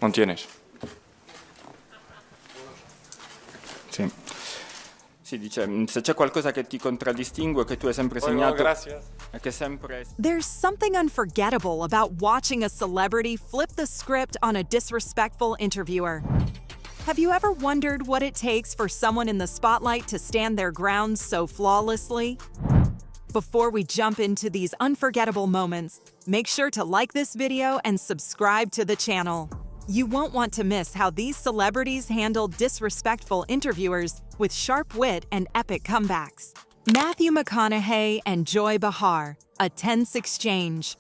Non tienes. Sì. Sì, dice, se c'è qualcosa che ti contraddistingue, che tu hai sempre segnato, è che sempre... There's something unforgettable about watching a celebrity flip the script on a disrespectful interviewer. Have you ever wondered what it takes for someone in the spotlight to stand their ground so flawlessly? Before we jump into these unforgettable moments, make sure to like this video and subscribe to the channel. You won't want to miss how these celebrities handle disrespectful interviewers with sharp wit and epic comebacks. Matthew McConaughey and Joy Behar, a tense exchange.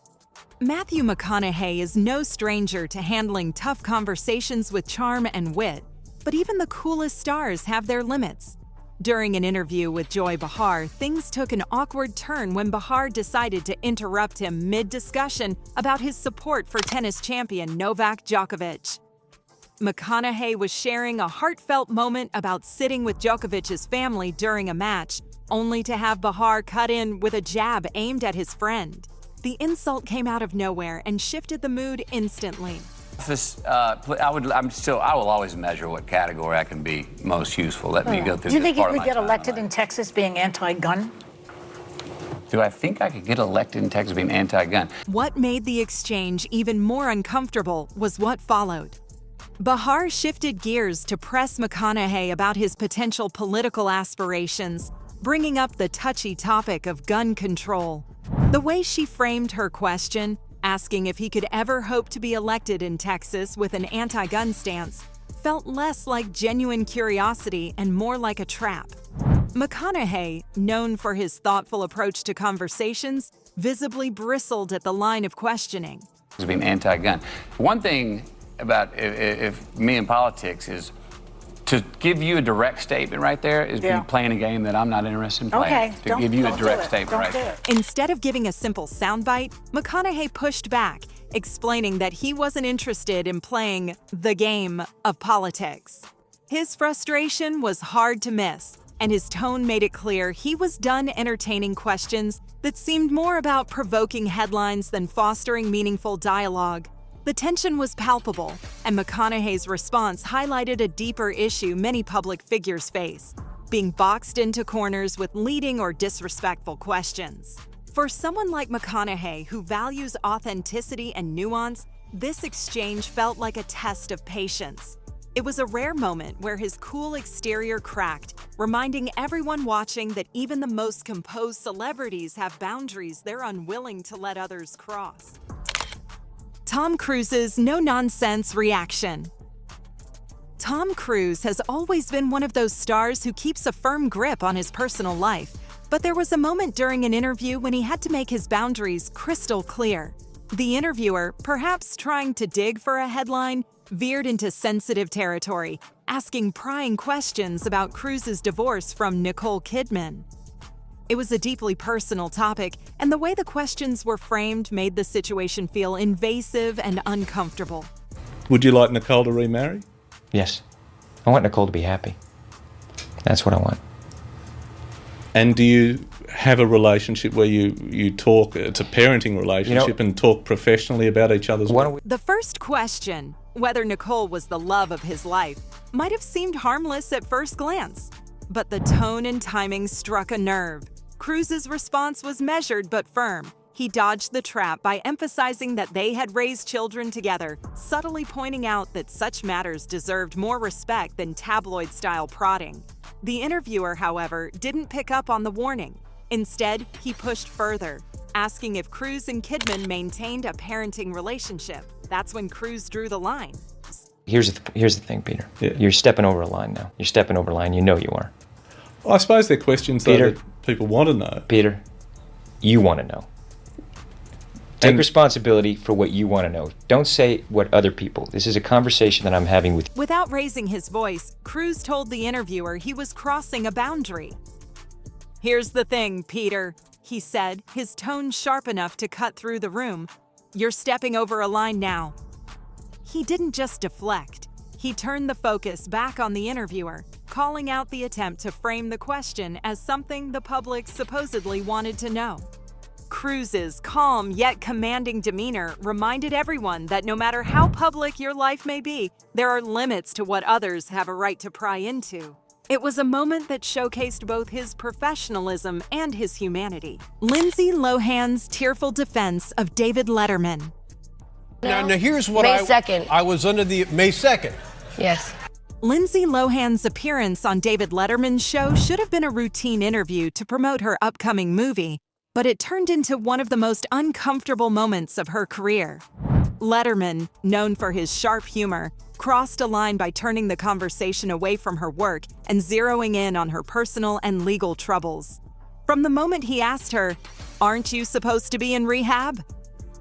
Matthew McConaughey is no stranger to handling tough conversations with charm and wit, but even the coolest stars have their limits. During an interview with Joy Behar, things took an awkward turn when Behar decided to interrupt him mid-discussion about his support for tennis champion Novak Djokovic. McConaughey was sharing a heartfelt moment about sitting with Djokovic's family during a match, only to have Behar cut in with a jab aimed at his friend. The insult came out of nowhere and shifted the mood instantly. I will always measure what category I can be most useful. Let me go through. Do you think this you could get elected in Texas being anti-gun? Do I think I could get elected in Texas being anti-gun? What made the exchange even more uncomfortable was what followed. Behar shifted gears to press McConaughey about his potential political aspirations, bringing up the touchy topic of gun control. The way she framed her question, asking if he could ever hope to be elected in Texas with an anti-gun stance, felt less like genuine curiosity and more like a trap. McConaughey, known for his thoughtful approach to conversations, visibly bristled at the line of questioning. Being anti-gun. One thing about if me in politics is to give you a direct statement right there is be playing a game that I'm not interested in playing. Okay, give you a direct statement right there. Instead of giving a simple soundbite, McConaughey pushed back, explaining that he wasn't interested in playing the game of politics. His frustration was hard to miss, and his tone made it clear he was done entertaining questions that seemed more about provoking headlines than fostering meaningful dialogue. The tension was palpable, and McConaughey's response highlighted a deeper issue many public figures face: being boxed into corners with leading or disrespectful questions. For someone like McConaughey, who values authenticity and nuance, this exchange felt like a test of patience. It was a rare moment where his cool exterior cracked, reminding everyone watching that even the most composed celebrities have boundaries they're unwilling to let others cross. Tom Cruise's no-nonsense reaction. Tom Cruise has always been one of those stars who keeps a firm grip on his personal life, but there was a moment during an interview when he had to make his boundaries crystal clear. The interviewer, perhaps trying to dig for a headline, veered into sensitive territory, asking prying questions about Cruise's divorce from Nicole Kidman. It was a deeply personal topic, and the way the questions were framed made the situation feel invasive and uncomfortable. Would you like Nicole to remarry? Yes. I want Nicole to be happy. That's what I want. And do you have a relationship where you talk, it's a parenting relationship, and talk professionally about each other's work? The first question, whether Nicole was the love of his life, might have seemed harmless at first glance. But the tone and timing struck a nerve. Cruise's response was measured but firm. He dodged the trap by emphasizing that they had raised children together, subtly pointing out that such matters deserved more respect than tabloid-style prodding. The interviewer, however, didn't pick up on the warning. Instead, he pushed further, asking if Cruise and Kidman maintained a parenting relationship. That's when Cruise drew the line. Here's the thing, Peter. Yeah. You're stepping over a line now. You're stepping over a line. You know you are. I suppose they're questions Peter, that people want to know. Peter, you want to know. Take responsibility for what you want to know. Don't say what other people. This is a conversation that I'm having with you. Without raising his voice, Cruise told the interviewer he was crossing a boundary. "Here's the thing, Peter," he said, his tone sharp enough to cut through the room. "You're stepping over a line now." He didn't just deflect. He turned the focus back on the interviewer, calling out the attempt to frame the question as something the public supposedly wanted to know. Cruz's calm yet commanding demeanor reminded everyone that no matter how public your life may be, there are limits to what others have a right to pry into. It was a moment that showcased both his professionalism and his humanity. Lindsay Lohan's tearful defense of David Letterman. Now here's what May 2nd. I was under the May 2nd. Yes. Lindsay Lohan's appearance on David Letterman's show should have been a routine interview to promote her upcoming movie, but it turned into one of the most uncomfortable moments of her career. Letterman, known for his sharp humor, crossed a line by turning the conversation away from her work and zeroing in on her personal and legal troubles. From the moment he asked her, "Aren't you supposed to be in rehab?"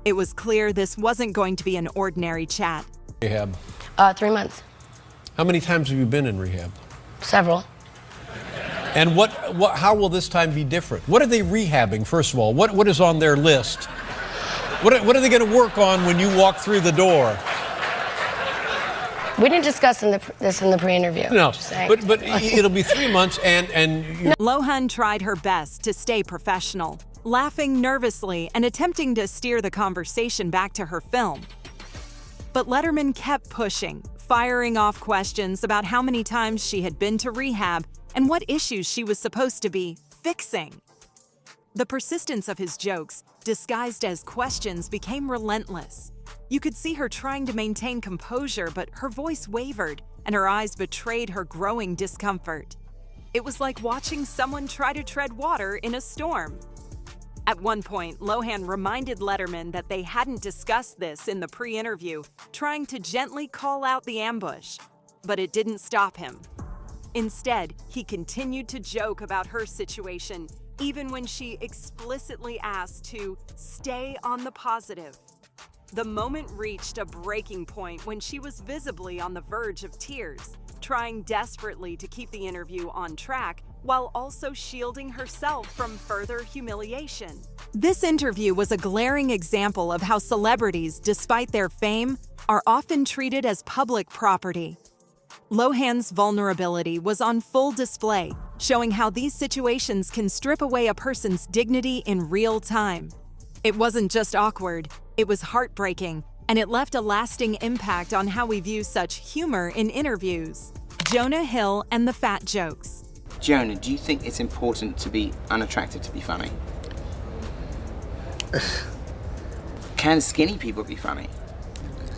it was clear this wasn't going to be an ordinary chat. Rehab. 3 months. How many times have you been in rehab? Several. And how will this time be different? What are they rehabbing, first of all? What is on their list? What are they going to work on when you walk through the door? We didn't discuss this in the pre-interview. No, but it'll be 3 months and Lohan tried her best to stay professional, laughing nervously and attempting to steer the conversation back to her film. But Letterman kept pushing, firing off questions about how many times she had been to rehab and what issues she was supposed to be fixing. The persistence of his jokes, disguised as questions, became relentless. You could see her trying to maintain composure, but her voice wavered and her eyes betrayed her growing discomfort. It was like watching someone try to tread water in a storm. At one point, Lohan reminded Letterman that they hadn't discussed this in the pre-interview, trying to gently call out the ambush. But it didn't stop him. Instead, he continued to joke about her situation, even when she explicitly asked to stay on the positive. The moment reached a breaking point when she was visibly on the verge of tears, trying desperately to keep the interview on track while also shielding herself from further humiliation. This interview was a glaring example of how celebrities, despite their fame, are often treated as public property. Lohan's vulnerability was on full display, showing how these situations can strip away a person's dignity in real time. It wasn't just awkward, it was heartbreaking, and it left a lasting impact on how we view such humor in interviews. Jonah Hill and the fat jokes. Jonah, do you think it's important to be unattractive to be funny? Can skinny people be funny?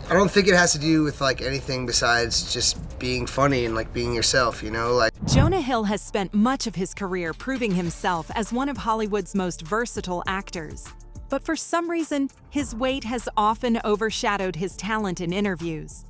I don't think it has to do with like anything besides just being funny and like being yourself, you know? Like Jonah Hill has spent much of his career proving himself as one of Hollywood's most versatile actors. But for some reason, his weight has often overshadowed his talent in interviews.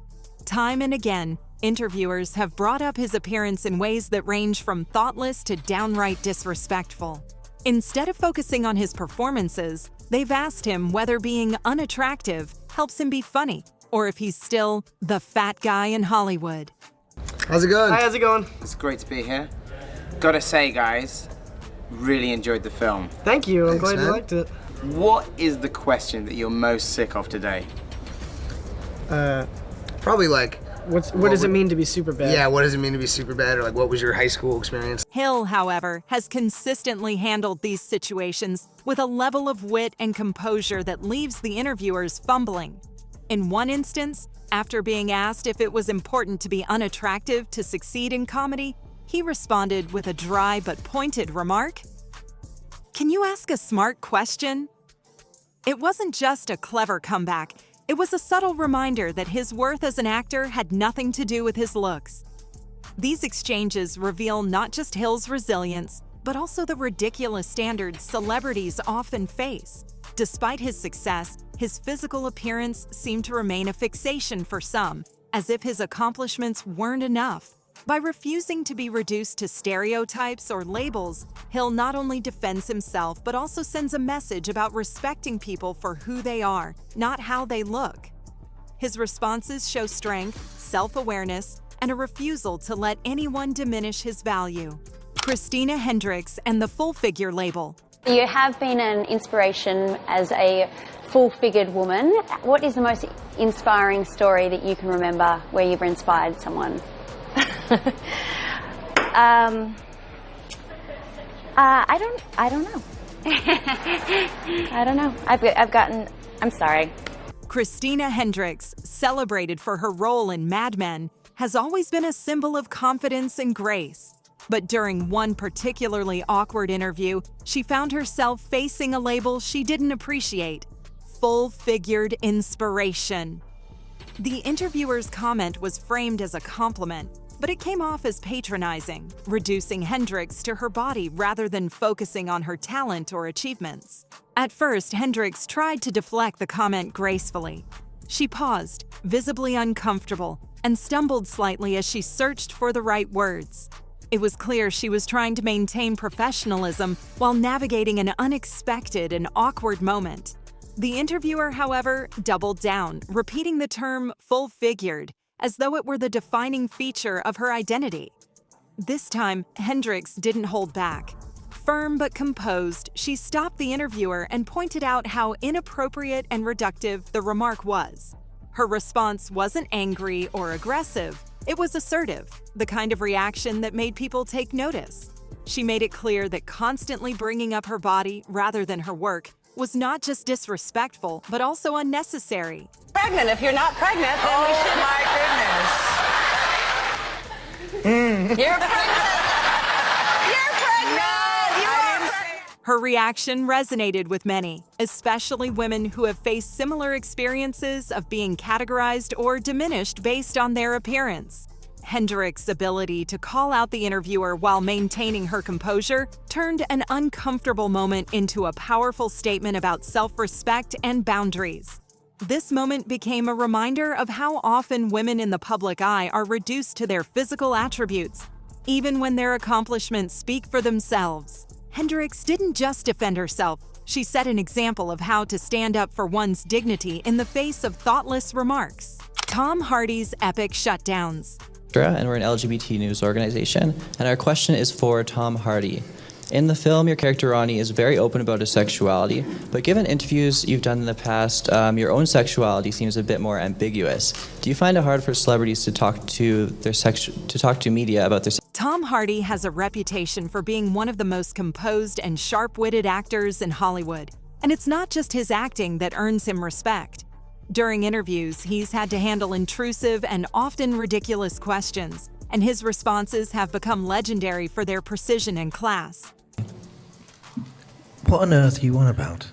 Time and again, interviewers have brought up his appearance in ways that range from thoughtless to downright disrespectful. Instead of focusing on his performances, they've asked him whether being unattractive helps him be funny, or if he's still the fat guy in Hollywood. How's it going? Hi, how's it going? It's great to be here. Gotta say, guys, really enjoyed the film. Thank you, I'm glad you liked it. What is the question that you're most sick of today? Probably like... What does it mean to be super bad? Yeah, what does it mean to be super bad? Or like, what was your high school experience? Hill, however, has consistently handled these situations with a level of wit and composure that leaves the interviewers fumbling. In one instance, after being asked if it was important to be unattractive to succeed in comedy, he responded with a dry but pointed remark. Can you ask a smart question? It wasn't just a clever comeback. It was a subtle reminder that his worth as an actor had nothing to do with his looks. These exchanges reveal not just Hill's resilience, but also the ridiculous standards celebrities often face. Despite his success, his physical appearance seemed to remain a fixation for some, as if his accomplishments weren't enough. By refusing to be reduced to stereotypes or labels, Hill not only defends himself but also sends a message about respecting people for who they are, not how they look. His responses show strength, self-awareness, and a refusal to let anyone diminish his value. Christina Hendricks and the Full Figure label. You have been an inspiration as a full-figured woman. What is the most inspiring story that you can remember where you've inspired someone? I don't know. I don't know. I'm sorry. Christina Hendricks, celebrated for her role in Mad Men, has always been a symbol of confidence and grace. But during one particularly awkward interview, she found herself facing a label she didn't appreciate: full-figured inspiration. The interviewer's comment was framed as a compliment, but it came off as patronizing, reducing Hendricks to her body rather than focusing on her talent or achievements. At first, Hendricks tried to deflect the comment gracefully. She paused, visibly uncomfortable, and stumbled slightly as she searched for the right words. It was clear she was trying to maintain professionalism while navigating an unexpected and awkward moment. The interviewer, however, doubled down, repeating the term full-figured, as though it were the defining feature of her identity. This time, Hendricks didn't hold back. Firm but composed, she stopped the interviewer and pointed out how inappropriate and reductive the remark was. Her response wasn't angry or aggressive, it was assertive, the kind of reaction that made people take notice. She made it clear that constantly bringing up her body rather than her work was not just disrespectful, but also unnecessary. Pregnant. If you're not pregnant, then we should. My goodness. You're pregnant. You're pregnant. You are pregnant. Her reaction resonated with many, especially women who have faced similar experiences of being categorized or diminished based on their appearance. Hendricks' ability to call out the interviewer while maintaining her composure turned an uncomfortable moment into a powerful statement about self-respect and boundaries. This moment became a reminder of how often women in the public eye are reduced to their physical attributes, even when their accomplishments speak for themselves. Hendricks didn't just defend herself, she set an example of how to stand up for one's dignity in the face of thoughtless remarks. Tom Hardy's epic shutdowns. And we're an LGBT news organization, and our question is for Tom Hardy. In the film, your character Ronnie is very open about his sexuality, but given interviews you've done in the past, your own sexuality seems a bit more ambiguous. Do you find it hard for celebrities to talk to media about their Tom Hardy has a reputation for being one of the most composed and sharp-witted actors in Hollywood, and it's not just his acting that earns him respect. During interviews, he's had to handle intrusive and often ridiculous questions, and his responses have become legendary for their precision and class. What on earth are you on about?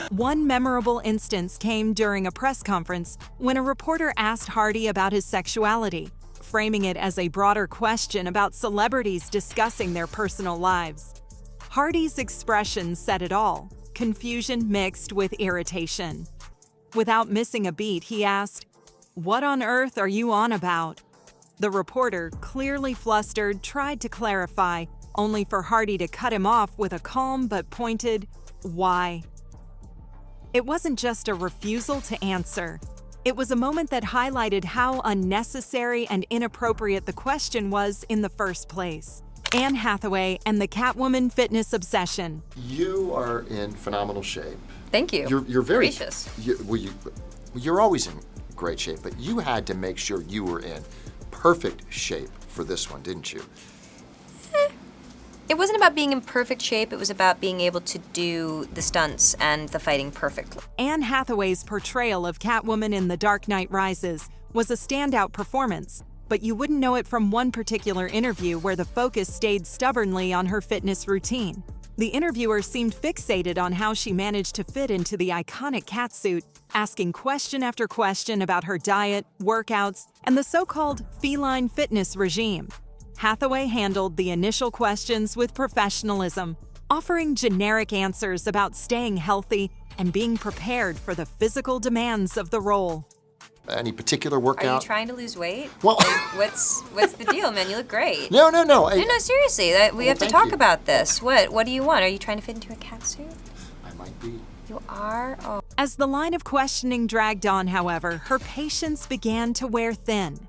One memorable instance came during a press conference when a reporter asked Hardy about his sexuality, framing it as a broader question about celebrities discussing their personal lives. Hardy's expression said it all. Confusion mixed with irritation. Without missing a beat, he asked, "What on earth are you on about?" The reporter, clearly flustered, tried to clarify, only for Hardy to cut him off with a calm but pointed, "Why?" It wasn't just a refusal to answer. It was a moment that highlighted how unnecessary and inappropriate the question was in the first place. Anne Hathaway and the Catwoman fitness obsession. You are in phenomenal shape. Thank you. You're very gracious. You're always in great shape, but you had to make sure you were in perfect shape for this one, didn't you? It wasn't about being in perfect shape, it was about being able to do the stunts and the fighting perfectly. Anne Hathaway's portrayal of Catwoman in The Dark Knight Rises was a standout performance, but you wouldn't know it from one particular interview where the focus stayed stubbornly on her fitness routine. The interviewer seemed fixated on how she managed to fit into the iconic catsuit, asking question after question about her diet, workouts, and the so-called feline fitness regime. Hathaway handled the initial questions with professionalism, offering generic answers about staying healthy and being prepared for the physical demands of the role. Any particular workout? Are you trying to lose weight? Well, what's the deal, man? You look great. No. No, seriously. We have to talk about this. What do you want? Are you trying to fit into a catsuit? I might be. You are? Oh. As the line of questioning dragged on, however, her patience began to wear thin.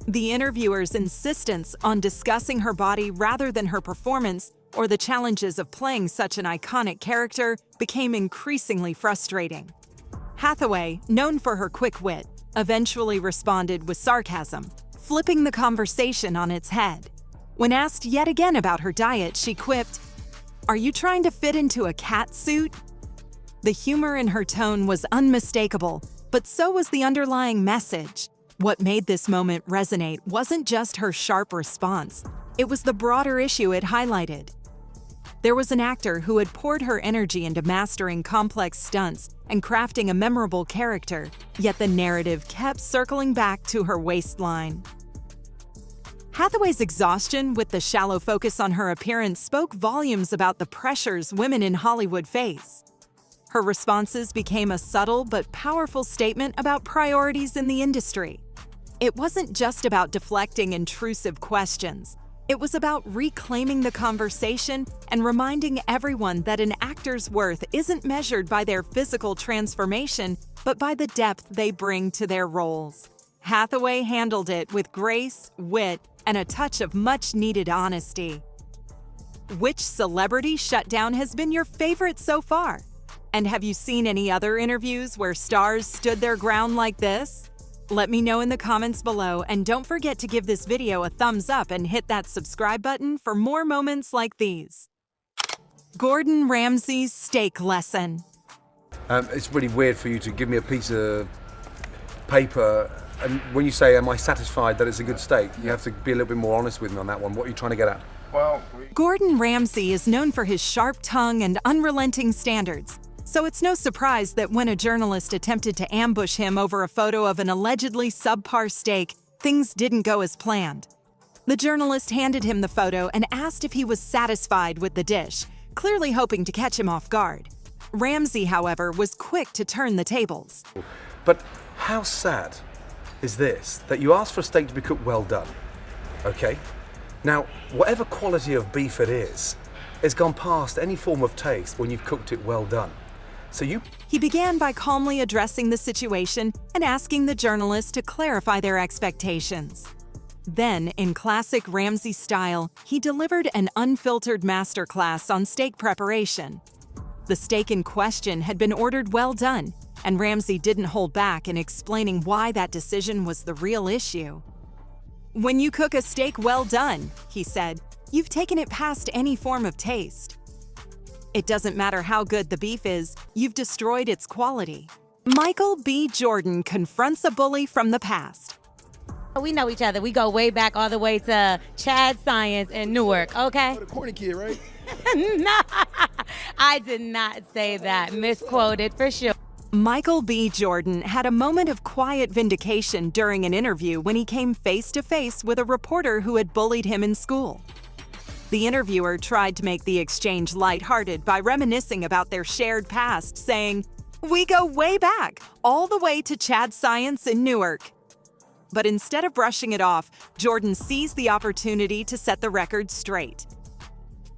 The interviewer's insistence on discussing her body rather than her performance or the challenges of playing such an iconic character became increasingly frustrating. Hathaway, known for her quick wit, eventually responded with sarcasm, flipping the conversation on its head. When asked yet again about her diet, she quipped, Are you trying to fit into a cat suit? The humor in her tone was unmistakable, but so was the underlying message. What made this moment resonate wasn't just her sharp response, it was the broader issue it highlighted. There was an actor who had poured her energy into mastering complex stunts and crafting a memorable character, yet the narrative kept circling back to her waistline. Hathaway's exhaustion with the shallow focus on her appearance spoke volumes about the pressures women in Hollywood face. Her responses became a subtle but powerful statement about priorities in the industry. It wasn't just about deflecting intrusive questions. It was about reclaiming the conversation and reminding everyone that an actor's worth isn't measured by their physical transformation, but by the depth they bring to their roles. Hathaway handled it with grace, wit, and a touch of much-needed honesty. Which celebrity shutdown has been your favorite so far? And have you seen any other interviews where stars stood their ground like this? Let me know in the comments below, and don't forget to give this video a thumbs up and hit that subscribe button for more moments like these. Gordon Ramsay's steak lesson. It's really weird for you to give me a piece of paper, and when you say, am I satisfied that it's a good steak, you have to be a little bit more honest with me on that one. What are you trying to get at? Gordon Ramsay is known for his sharp tongue and unrelenting standards. So it's no surprise that when a journalist attempted to ambush him over a photo of an allegedly subpar steak, things didn't go as planned. The journalist handed him the photo and asked if he was satisfied with the dish, clearly hoping to catch him off guard. Ramsay, however, was quick to turn the tables. But how sad is this, that you asked for a steak to be cooked well done, okay? Now, whatever quality of beef it is, it's gone past any form of taste when you've cooked it well done. He began by calmly addressing the situation and asking the journalist to clarify their expectations. Then, in classic Ramsay style, he delivered an unfiltered masterclass on steak preparation. The steak in question had been ordered well done, and Ramsay didn't hold back in explaining why that decision was the real issue. "When you cook a steak well done," he said, "you've taken it past any form of taste. It doesn't matter how good the beef is, you've destroyed its quality." Michael B. Jordan confronts a bully from the past. We know each other. We go way back all the way to Chad Science in Newark, okay? The corny kid, right? No, I did not say that. Misquoted for sure. Michael B. Jordan had a moment of quiet vindication during an interview when he came face to face with a reporter who had bullied him in school. The interviewer tried to make the exchange lighthearted by reminiscing about their shared past, saying, "We go way back, all the way to Chad Science in Newark." But instead of brushing it off, Jordan seized the opportunity to set the record straight.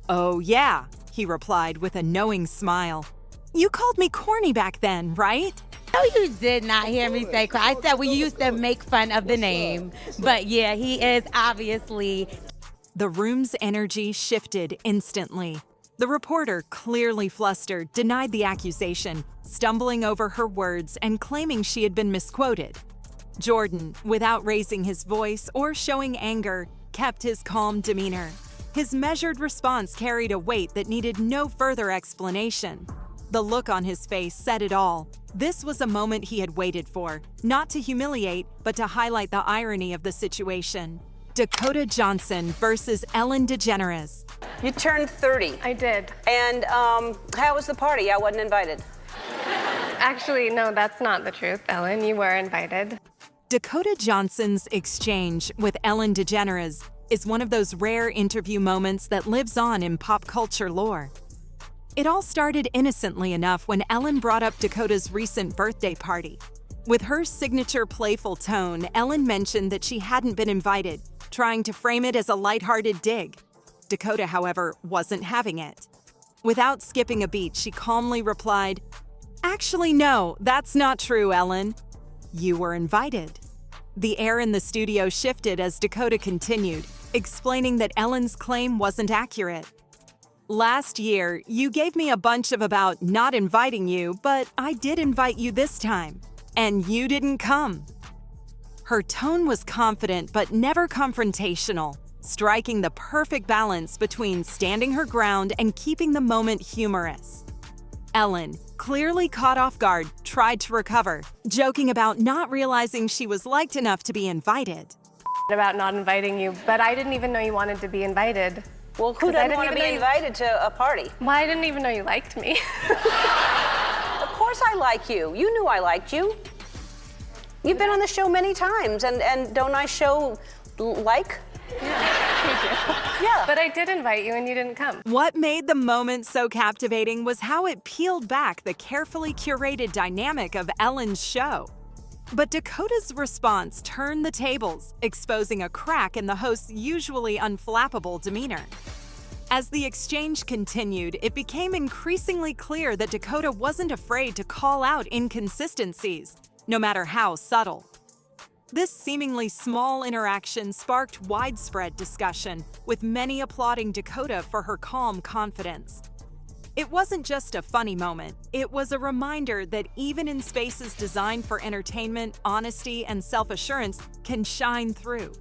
"Oh yeah," he replied with a knowing smile. "You called me corny back then, right?" No, you did not hear me say corny. I said we used to make fun of the name. But yeah, he is obviously... The room's energy shifted instantly. The reporter, clearly flustered, denied the accusation, stumbling over her words and claiming she had been misquoted. Jordan, without raising his voice or showing anger, kept his calm demeanor. His measured response carried a weight that needed no further explanation. The look on his face said it all. This was a moment he had waited for, not to humiliate, but to highlight the irony of the situation. Dakota Johnson versus Ellen DeGeneres. You turned 30. I did. And how was the party? I wasn't invited. Actually, no, that's not the truth, Ellen. You were invited. Dakota Johnson's exchange with Ellen DeGeneres is one of those rare interview moments that lives on in pop culture lore. It all started innocently enough when Ellen brought up Dakota's recent birthday party. With her signature playful tone, Ellen mentioned that she hadn't been invited, trying to frame it as a lighthearted dig. Dakota, however, wasn't having it. Without skipping a beat, she calmly replied, "Actually, no, that's not true, Ellen. You were invited." The air in the studio shifted as Dakota continued, explaining that Ellen's claim wasn't accurate. "Last year, you gave me a bunch of about not inviting you, but I did invite you this time, and you didn't come." Her tone was confident but never confrontational. striking the perfect balance between standing her ground and keeping the moment humorous. Ellen, clearly caught off guard, tried to recover, joking about not realizing she was liked enough to be invited. About not inviting you, but I didn't even know you wanted to be invited. Well, who doesn't want to be invited to a party? Well, I didn't even know you liked me. Of course I like you. You knew I liked you. You've been on the show many times, and don't I show like? Yeah. But I did invite you and you didn't come. What made the moment so captivating was how it peeled back the carefully curated dynamic of Ellen's show. But Dakota's response turned the tables, exposing a crack in the host's usually unflappable demeanor. As the exchange continued, it became increasingly clear that Dakota wasn't afraid to call out inconsistencies, no matter how subtle. This seemingly small interaction sparked widespread discussion, with many applauding Dakota for her calm confidence. It wasn't just a funny moment, it was a reminder that even in spaces designed for entertainment, honesty and self-assurance can shine through.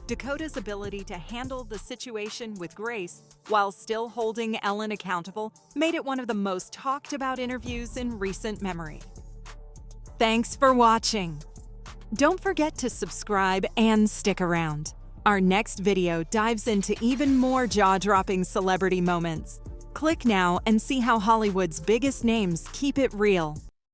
Dakota's ability to handle the situation with grace while still holding Ellen accountable made it one of the most talked about interviews in recent memory. Thanks for watching. Don't forget to subscribe and stick around. Our next video dives into even more jaw-dropping celebrity moments. Click now and see how Hollywood's biggest names keep it real.